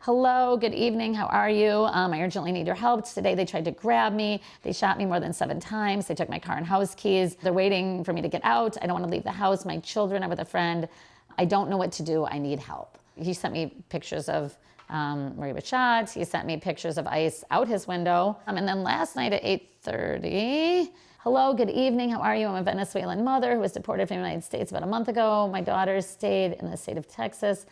Hello, good evening, how are you? I urgently need your help. Today they tried to grab me. They shot me more than 7 times. They took my car and house keys. They're waiting for me to get out. I don't want to leave the house. My children are with a friend. I don't know what to do. I need help. He sent me pictures of where he was shot. He sent me pictures of ICE out his window. And then last night at 8:30, hello, good evening, how are you? I'm a Venezuelan mother who was deported from the United States about a month ago. My daughter stayed in the state of Texas.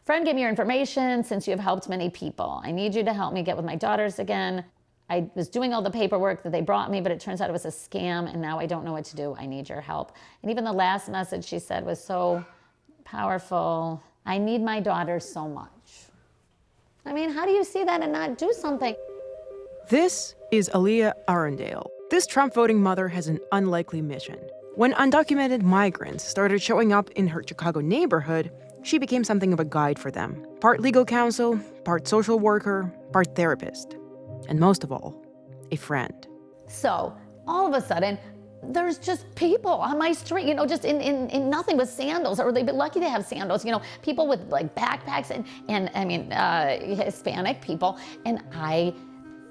Friend, give me your information since you have helped many people. I need you to help me get with my daughters again. I was doing all the paperwork that they brought me, but it turns out it was a scam, and now I don't know what to do. I need your help. And even the last message she said was so powerful. I need my daughters so much. I mean, how do you see that and not do something? This is Aleah Arundale. This Trump voting mother has an unlikely mission. When undocumented migrants started showing up in her Chicago neighborhood, she became something of a guide for them. Part legal counsel, part social worker, part therapist, and most of all, a friend. So all of a sudden, there's just people on my street, just in nothing with sandals, or they've been lucky to have sandals, people with like backpacks and Hispanic people, and I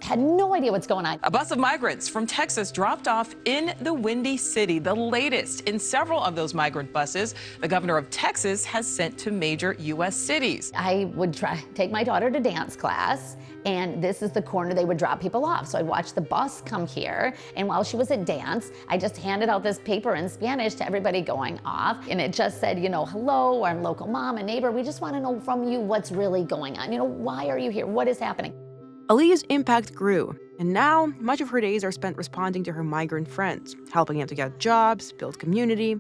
had no idea what's going on. A bus of migrants from Texas dropped off in the Windy City, the latest in several of those migrant buses the governor of Texas has sent to major U.S. cities. I would take my daughter to dance class, and this is the corner they would drop people off. So I'd watch the bus come here, and while she was at dance, I just handed out this paper in Spanish to everybody going off, and it just said, hello, I'm local mom and neighbor. We just want to know from you what's really going on. Why are you here? What is happening? Aaliyah's impact grew, and now much of her days are spent responding to her migrant friends, helping them to get jobs, build community,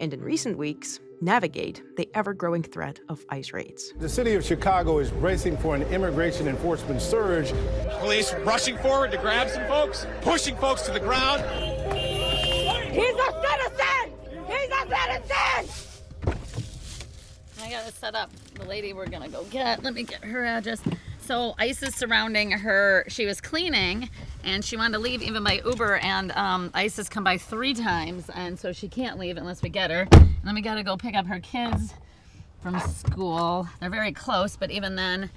and in recent weeks, navigate the ever-growing threat of ICE raids. The city of Chicago is bracing for an immigration enforcement surge. Police rushing forward to grab some folks, pushing folks to the ground. He's a citizen! He's a citizen! I gotta set up the lady we're gonna go get. Let me get her address. So ICE is surrounding her. She was cleaning and she wanted to leave even by Uber, and ICE has come by 3 times, and so she can't leave unless we get her. And then we gotta go pick up her kids from school. They're very close, but even then,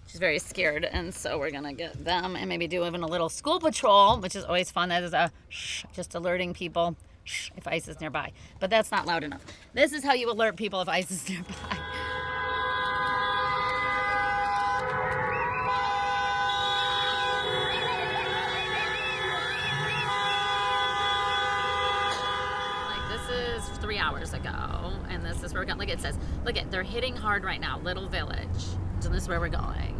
she's very scared, and so we're gonna get them and maybe do even a little school patrol, which is always fun. That is a shh, just alerting people shh, if ICE is nearby. But that's not loud enough. This is how you alert people if ICE is nearby. This is 3 hours ago, and this is where we're going. Look, it says, they're hitting hard right now, Little Village. So this is where we're going.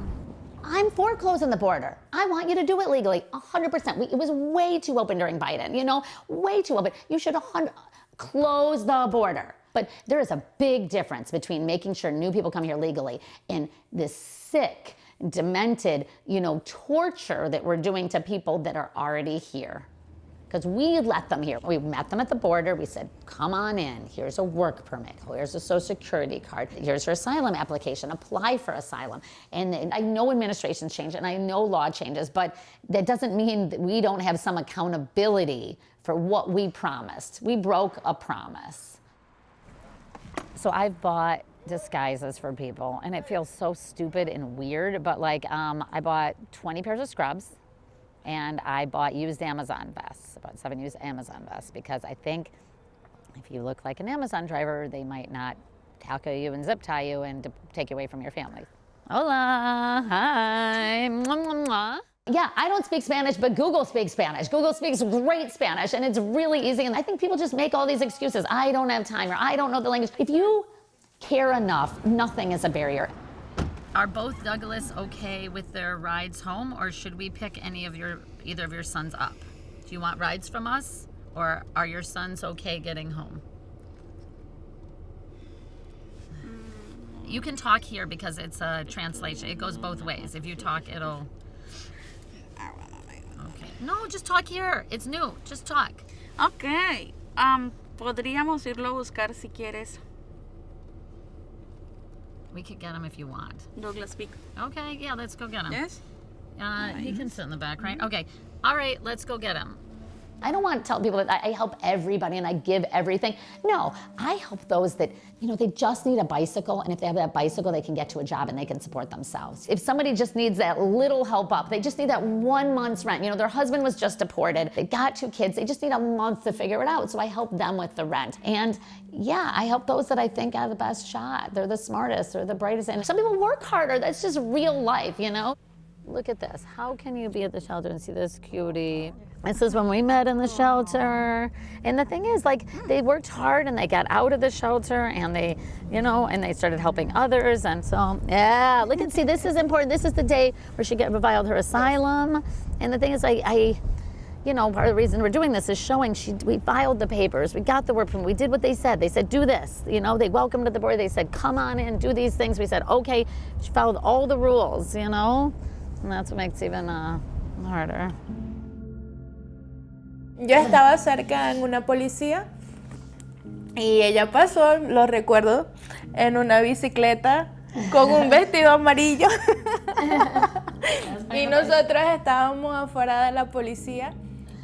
I'm for closing the border. I want you to do it legally, 100%. It was way too open during Biden, way too open. You should close the border. But there is a big difference between making sure new people come here legally and this sick, demented, torture that we're doing to people that are already here. Because we let them here. We met them at the border. We said, come on in. Here's a work permit. Here's a social security card. Here's your asylum application. Apply for asylum. And I know administrations change and I know law changes, but that doesn't mean that we don't have some accountability for what we promised. We broke a promise. So I've bought disguises for people, and it feels so stupid and weird, but I bought 20 pairs of scrubs. And I bought used Amazon vests, about 7 used Amazon vests, because I think if you look like an Amazon driver, they might not tackle you and zip tie you and take you away from your family. Hola, hi, mwah, mwah, mwah. Yeah, I don't speak Spanish, but Google speaks Spanish. Google speaks great Spanish, and it's really easy. And I think people just make all these excuses. I don't have time, or I don't know the language. If you care enough, nothing is a barrier. Are both Douglas okay with their rides home, or should we pick either of your sons up? Do you want rides from us, or are your sons okay getting home? You can talk here because it's a translation. It goes both ways. If you talk, it'll... Okay. No, just talk here. It's new. Just talk. Okay. Podríamos irlo a buscar si quieres. We could get him if you want. Douglas, speak. Okay, yeah, let's go get him. Yes? He can sit in the back, right? Okay. All right, let's go get him. I don't want to tell people that I help everybody and I give everything. No, I help those that, they just need a bicycle, and if they have that bicycle, they can get to a job and they can support themselves. If somebody just needs that little help up, they just need that 1 month's rent. Their husband was just deported, they got 2 kids, they just need a month to figure it out. So I help them with the rent. And yeah, I help those that I think have the best shot. They're the smartest, they're the brightest. And some people work harder, that's just real life, Look at this. How can you be at the shelter and see this cutie? This is when we met in the shelter. And the thing is, they worked hard and they got out of the shelter and they, and they started helping others. And so, yeah, look and see, this is important. This is the day where she filed her asylum. And the thing is, part of the reason we're doing this is showing we filed the papers, we got the work permit, we did what they said. They said, do this. They welcomed to the board. They said, come on in, do these things. We said, okay. She followed all the rules, And that's what makes it even harder. Yo estaba cerca en una policía y ella pasó, lo recuerdo, en una bicicleta con un vestido amarillo. Y nosotros estábamos afuera de la policía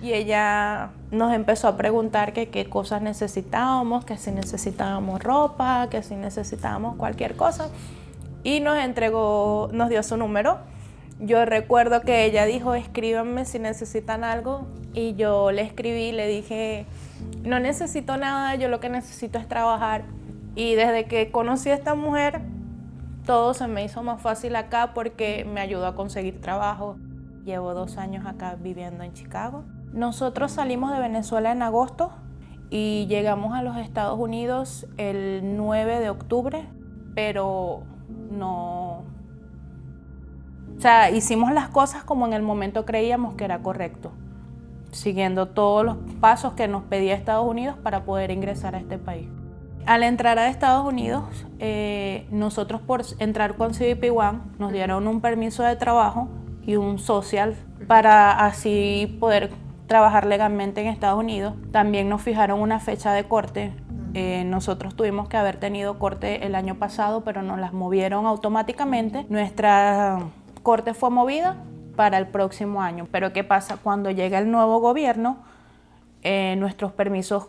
y ella nos empezó a preguntar que qué cosas necesitábamos, que si necesitábamos ropa, que si necesitábamos cualquier cosa. Y nos dio su número. Yo recuerdo que ella dijo, escríbanme si necesitan algo, y yo le escribí, le dije, no necesito nada, yo lo que necesito es trabajar. Y desde que conocí a esta mujer, todo se me hizo más fácil acá porque me ayudó a conseguir trabajo. Llevo 2 años acá viviendo en Chicago. Nosotros salimos de Venezuela en agosto y llegamos a los Estados Unidos el 9 de octubre, pero no... O sea, hicimos las cosas como en el momento creíamos que era correcto, siguiendo todos los pasos que nos pedía Estados Unidos para poder ingresar a este país. Al entrar a Estados Unidos, nosotros por entrar con CBP-1 nos dieron un permiso de trabajo y un social para así poder trabajar legalmente en Estados Unidos. También nos fijaron una fecha de corte. Nosotros tuvimos que haber tenido corte el año pasado, pero nos las movieron automáticamente. Nuestra corte fue movida para el próximo año. Pero ¿qué pasa? Cuando llega el nuevo gobierno, nuestros permisos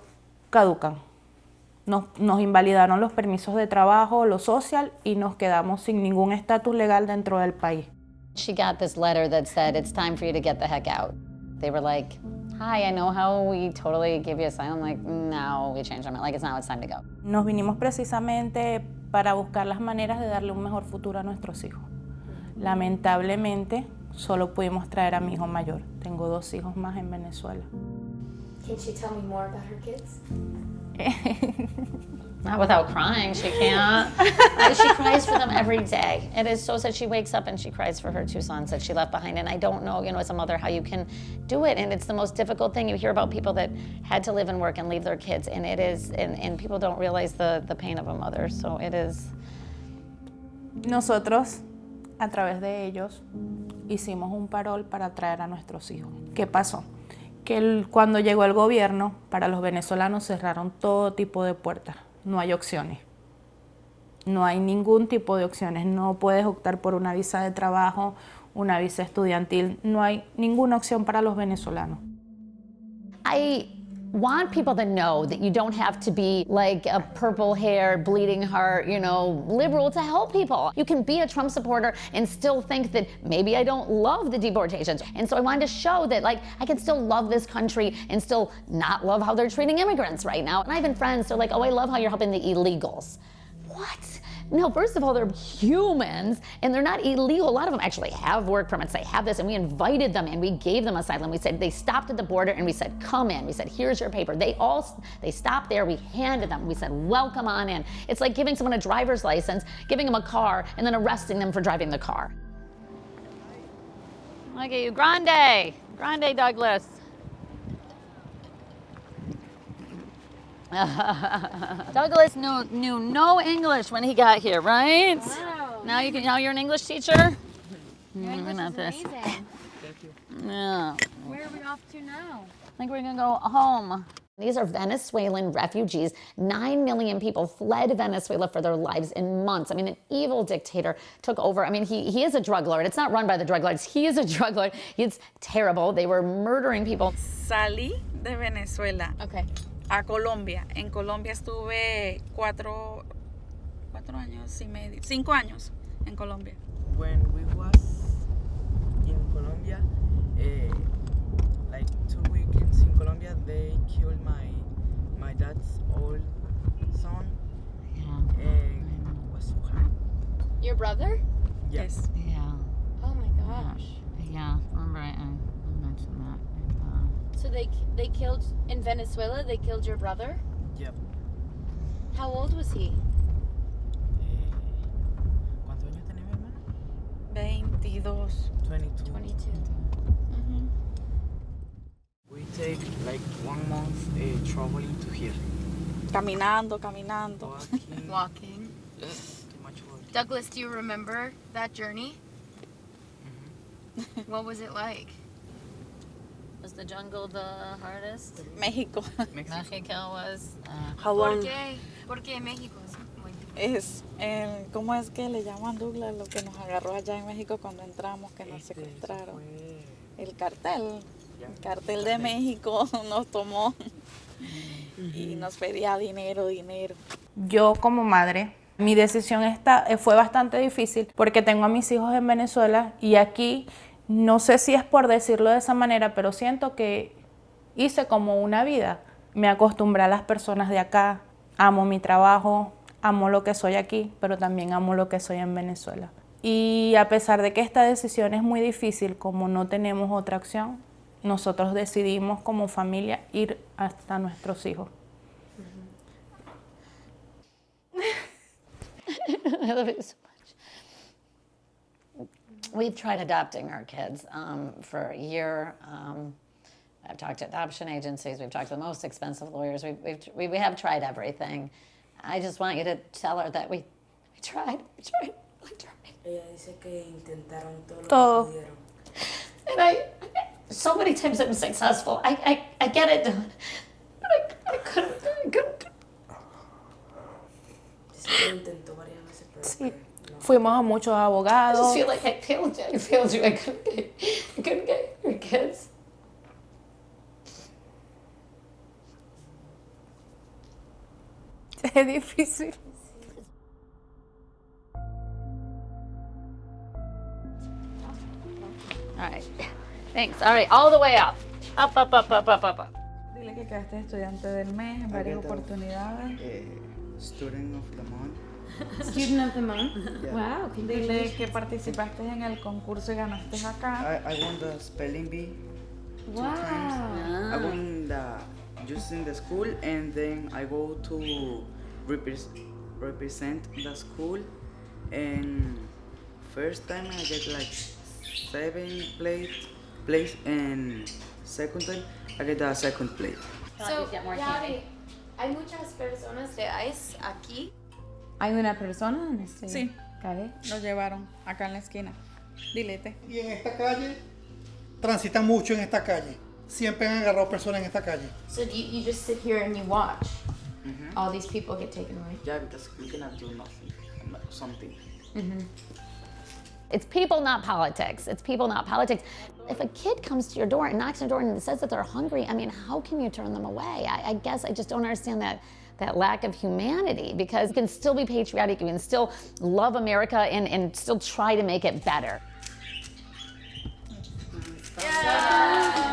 caducan. Nos invalidaron los permisos de trabajo, lo social, y nos quedamos sin ningún estatus legal dentro del país. She got this letter that said, it's time for you to get the heck out. They were like, hi, I know how we totally give you asylum. Like, no, we changed our mind. Like, now it's time to go. Nos vinimos precisamente para buscar las maneras de darle un mejor futuro a nuestros hijos. Lamentablemente, solo pudimos traer a mi hijo mayor. Tengo 2 hijos más en Venezuela. Can she tell me more about her kids? Not without crying, she can't. She cries for them every day. It is so sad. She wakes up and she cries for her 2 sons that she left behind. And I don't know, as a mother, how you can do it. And it's the most difficult thing. You hear about people that had to live and work and leave their kids. And it is, and people don't realize the pain of a mother. So it is. Nosotros, a través de ellos, hicimos un parol para traer a nuestros hijos. ¿Qué pasó? Que cuando llegó el gobierno, para los venezolanos cerraron todo tipo de puertas. No hay opciones. No hay ningún tipo de opciones. No puedes optar por una visa de trabajo, una visa estudiantil. No hay ninguna opción para los venezolanos. I want people to know that you don't have to be like a purple-haired, bleeding heart, liberal to help people. You can be a Trump supporter and still think that maybe I don't love the deportations. And so I wanted to show that I can still love this country and still not love how they're treating immigrants right now. And I have been friends, they're like, oh, I love how you're helping the illegals. What? No, first of all, they're humans and they're not illegal. A lot of them actually have work permits. They have this, and we invited them and we gave them asylum. We said, they stopped at the border and we said, come in. We said, here's your paper. They stopped there. We handed them. We said, welcome on in. It's like giving someone a driver's license, giving them a car, and then arresting them for driving the car. Look at you, Grande Douglas. Douglas knew no English when he got here, right? Wow. Now you're an English teacher? Your English not is this. amazing. Yeah. Where are we off to now? I think we're gonna go home. These are Venezuelan refugees. 9 million people fled Venezuela for their lives in months. I mean, an evil dictator took over. I mean, he is a drug lord. It's not run by the drug lords. He is a drug lord. It's terrible. They were murdering people. Salí de Venezuela Okay. a Colombia. En Colombia estuve 4 años y medio, 5 años en Colombia. When we was in Colombia, like 2 weekends in Colombia, they killed my dad's old son. Yeah. It was so hard. Your brother? Yes. Yeah. Oh my gosh. Yeah. Remember I mentioned that. So they killed in Venezuela. They killed your brother. Yep. How old was he? ¿Cuántos años tenía mi hermana? 22. 22. 22. We take like 1 month traveling to here. Caminando. Walking. Walking. Too much walking. Douglas, do you remember that journey? What was it like? Was the jungle the hardest? México. Mexico was. How ¿Por long qué? Porque México es muy difícil. es cómo es que le llaman, Douglas, lo que nos agarró allá en México cuando entramos, que nos secuestraron? El cartel. El cartel de México nos tomó y nos pedía dinero. Yo como madre, mi decisión fue bastante difícil porque tengo a mis hijos en Venezuela y aquí, no sé si es por decirlo de esa manera, pero siento que hice como una vida. Me acostumbré a las personas de acá, amo mi trabajo, amo lo que soy aquí, pero también amo lo que soy en Venezuela. Y a pesar de que esta decisión es muy difícil, como no tenemos otra opción, nosotros decidimos como familia ir hasta nuestros hijos. I love it so much. We've tried adopting our kids for a year. I've talked to adoption agencies. We've talked to the most expensive lawyers. We have tried everything. I just want you to tell her that we tried. Ella dice que intentaron Todo. lo que pudieron. And so many times I'm successful. I get it done. But I couldn't. Dice que lo intentó varias veces, pero Sí. que no. Fuimos a muchos I abogados. just feel like I failed you. I couldn't get your kids. Es difícil. All right. Thanks. All right. All the way up. Up. Dile que quedaste estudiante del mes en varias oportunidades. Student of the month. Student of the month. Yeah. Wow. Dile que participaste en el concurso y ganaste acá. I won the spelling bee 2 Wow. times. I won just in the school, and then I go to represent the school. And first time I get like 7th place, and second time I get the 2nd place. So, Gaby, hay muchas personas de ICE aquí. ¿Hay una persona en este Sí. calle? Lo llevaron acá en la esquina. Dilete. Y en esta calle, transitan mucho en esta calle. Siempre han agarrado personas en esta calle. So you just sit here and you watch all these people get taken away? Yeah, because you cannot do nothing, something. It's people, not politics. It's people, not politics. If a kid comes to your door and knocks on your door and says that they're hungry, I mean, how can you turn them away? I guess I just don't understand that lack of humanity, because you can still be patriotic, you can still love America and still try to make it better. Yeah.